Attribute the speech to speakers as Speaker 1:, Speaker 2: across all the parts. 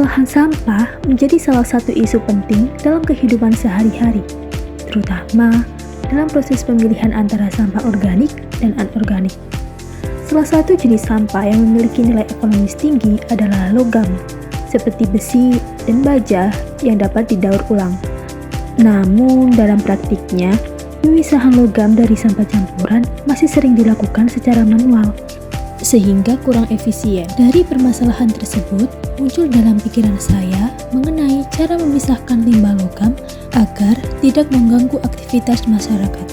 Speaker 1: Permasalahan sampah menjadi salah satu isu penting dalam kehidupan sehari-hari, terutama dalam proses pemilihan antara sampah organik dan anorganik. Salah satu jenis sampah yang memiliki nilai ekonomis tinggi adalah logam, seperti besi dan baja yang dapat didaur ulang. Namun, dalam praktiknya, pemisahan logam dari sampah campuran masih sering dilakukan secara manual, sehingga kurang efisien. Dari permasalahan tersebut, muncul dalam pikiran saya mengenai cara memisahkan limbah logam agar tidak mengganggu aktivitas masyarakat.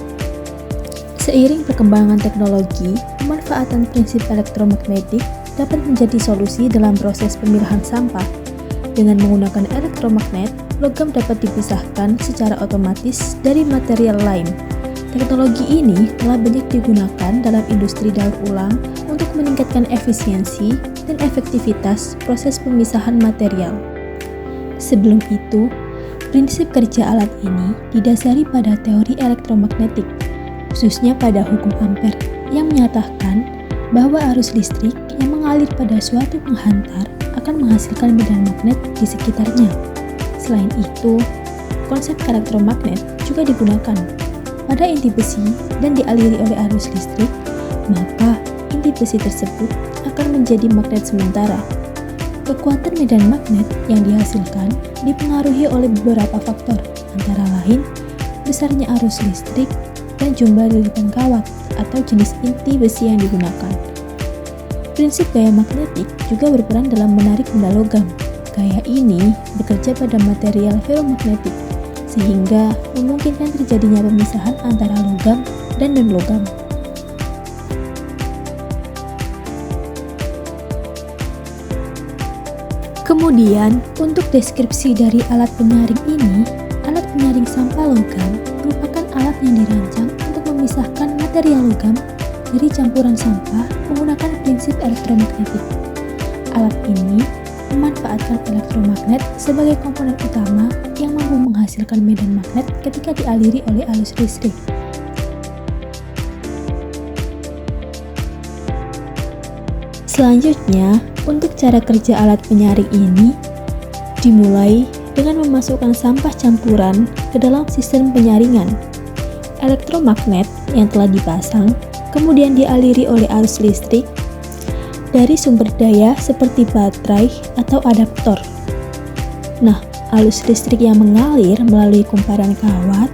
Speaker 1: Seiring perkembangan teknologi, pemanfaatan prinsip elektromagnetik dapat menjadi solusi dalam proses pemilahan sampah. Dengan menggunakan elektromagnet, logam dapat dipisahkan secara otomatis dari material lain. Teknologi ini telah banyak digunakan dalam industri daur ulang untuk meningkatkan efisiensi dan efektivitas proses pemisahan material. Sebelum itu, prinsip kerja alat ini didasari pada teori elektromagnetik, khususnya pada hukum Ampere, yang menyatakan bahwa arus listrik yang mengalir pada suatu penghantar akan menghasilkan medan magnet di sekitarnya. Selain itu, konsep elektromagnet juga digunakan pada inti besi dan dialiri oleh arus listrik, maka inti besi tersebut akan menjadi magnet sementara. Kekuatan medan magnet yang dihasilkan dipengaruhi oleh beberapa faktor, antara lain besarnya arus listrik dan jumlah lilitan kawat atau jenis inti besi yang digunakan. Prinsip gaya magnetik juga berperan dalam menarik benda logam. Gaya ini bekerja pada material ferromagnetik, sehingga memungkinkan terjadinya pemisahan antara logam dan non-logam. Kemudian, untuk deskripsi dari alat penyaring ini, alat penyaring sampah logam merupakan alat yang dirancang untuk memisahkan material logam dari campuran sampah menggunakan prinsip elektromagnetik. Alat ini memanfaatkan elektromagnet sebagai komponen utama yang mampu menghasilkan medan magnet ketika dialiri oleh arus listrik. Selanjutnya, untuk cara kerja alat penyaring ini dimulai dengan memasukkan sampah campuran ke dalam sistem penyaringan. Elektromagnet yang telah dipasang kemudian dialiri oleh arus listrik dari sumber daya seperti baterai atau adaptor. Nah, arus listrik yang mengalir melalui kumparan kawat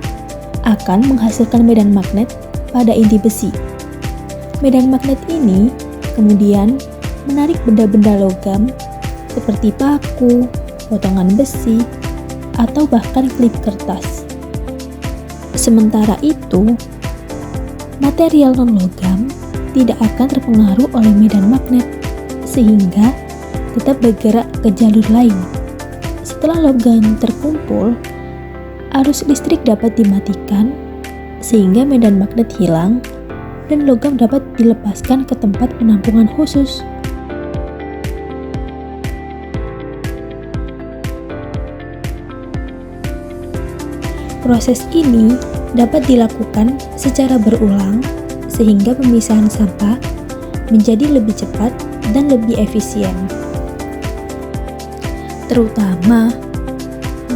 Speaker 1: akan menghasilkan medan magnet pada inti besi. Medan magnet ini kemudian menarik benda-benda logam seperti paku, potongan besi, atau bahkan klip kertas. Sementara itu, material non-logam tidak akan terpengaruh oleh medan magnet, sehingga tetap bergerak ke jalur lain. Setelah logam terkumpul, arus listrik dapat dimatikan, sehingga medan magnet hilang, dan logam dapat dilepaskan ke tempat penampungan khusus. Proses ini dapat dilakukan secara berulang, sehingga pemisahan sampah menjadi lebih cepat dan lebih efisien, terutama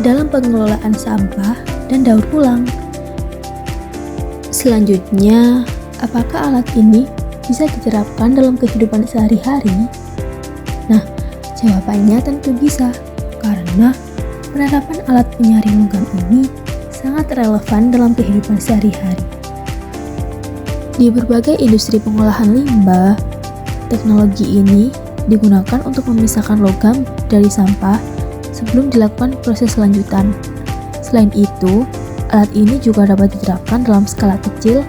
Speaker 1: dalam pengelolaan sampah dan daur ulang. Selanjutnya, apakah alat ini bisa diterapkan dalam kehidupan sehari-hari? Nah, jawabannya tentu bisa, karena penerapan alat penyaring logam ini sangat relevan dalam kehidupan sehari-hari. Di berbagai industri pengolahan limbah, teknologi ini digunakan untuk memisahkan logam dari sampah sebelum dilakukan proses lanjutan. Selain itu, alat ini juga dapat diterapkan dalam skala kecil,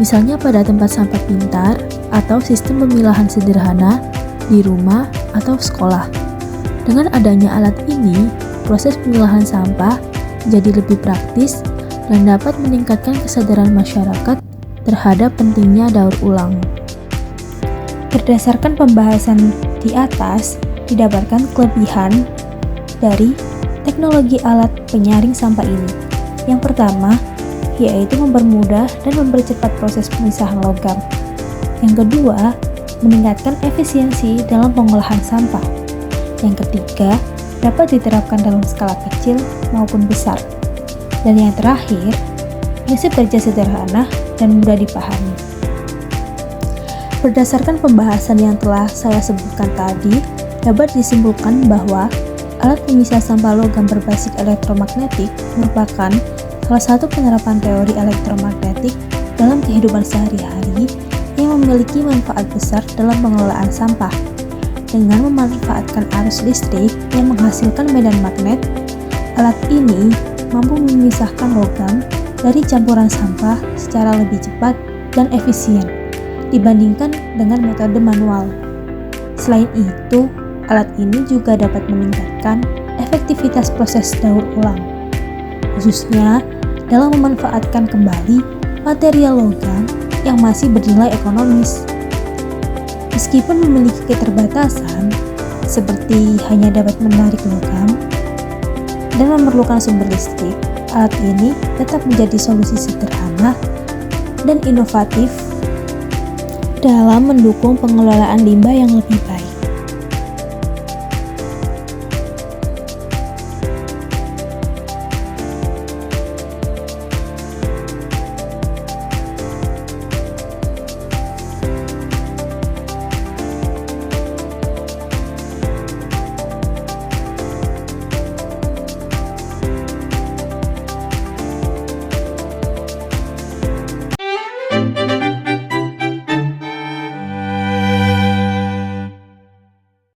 Speaker 1: misalnya pada tempat sampah pintar atau sistem pemilahan sederhana di rumah atau sekolah. Dengan adanya alat ini, proses pemilahan sampah menjadi lebih praktis dan dapat meningkatkan kesadaran masyarakat terhadap pentingnya daur ulang. Berdasarkan pembahasan di atas, didapatkan kelebihan dari teknologi alat penyaring sampah ini. Yang pertama, yaitu mempermudah dan mempercepat proses pemisahan logam. Yang kedua, meningkatkan efisiensi dalam pengolahan sampah. Yang ketiga, dapat diterapkan dalam skala kecil maupun besar. Dan yang terakhir, prinsip kerja sederhana dan mudah dipahami. Berdasarkan pembahasan yang telah saya sebutkan tadi, dapat disimpulkan bahwa alat pemisah sampah logam berbasis elektromagnetik merupakan salah satu penerapan teori elektromagnetik dalam kehidupan sehari-hari yang memiliki manfaat besar dalam pengelolaan sampah. Dengan memanfaatkan arus listrik yang menghasilkan medan magnet, alat ini mampu memisahkan logam dari campuran sampah secara lebih cepat dan efisien dibandingkan dengan metode manual. Selain itu, alat ini juga dapat meningkatkan efektivitas proses daur ulang, khususnya dalam memanfaatkan kembali material logam yang masih bernilai ekonomis. Meskipun memiliki keterbatasan, seperti hanya dapat menarik logam dan memerlukan sumber listrik, alat ini tetap menjadi solusi sederhana dan inovatif dalam mendukung pengelolaan limbah yang lebih baik.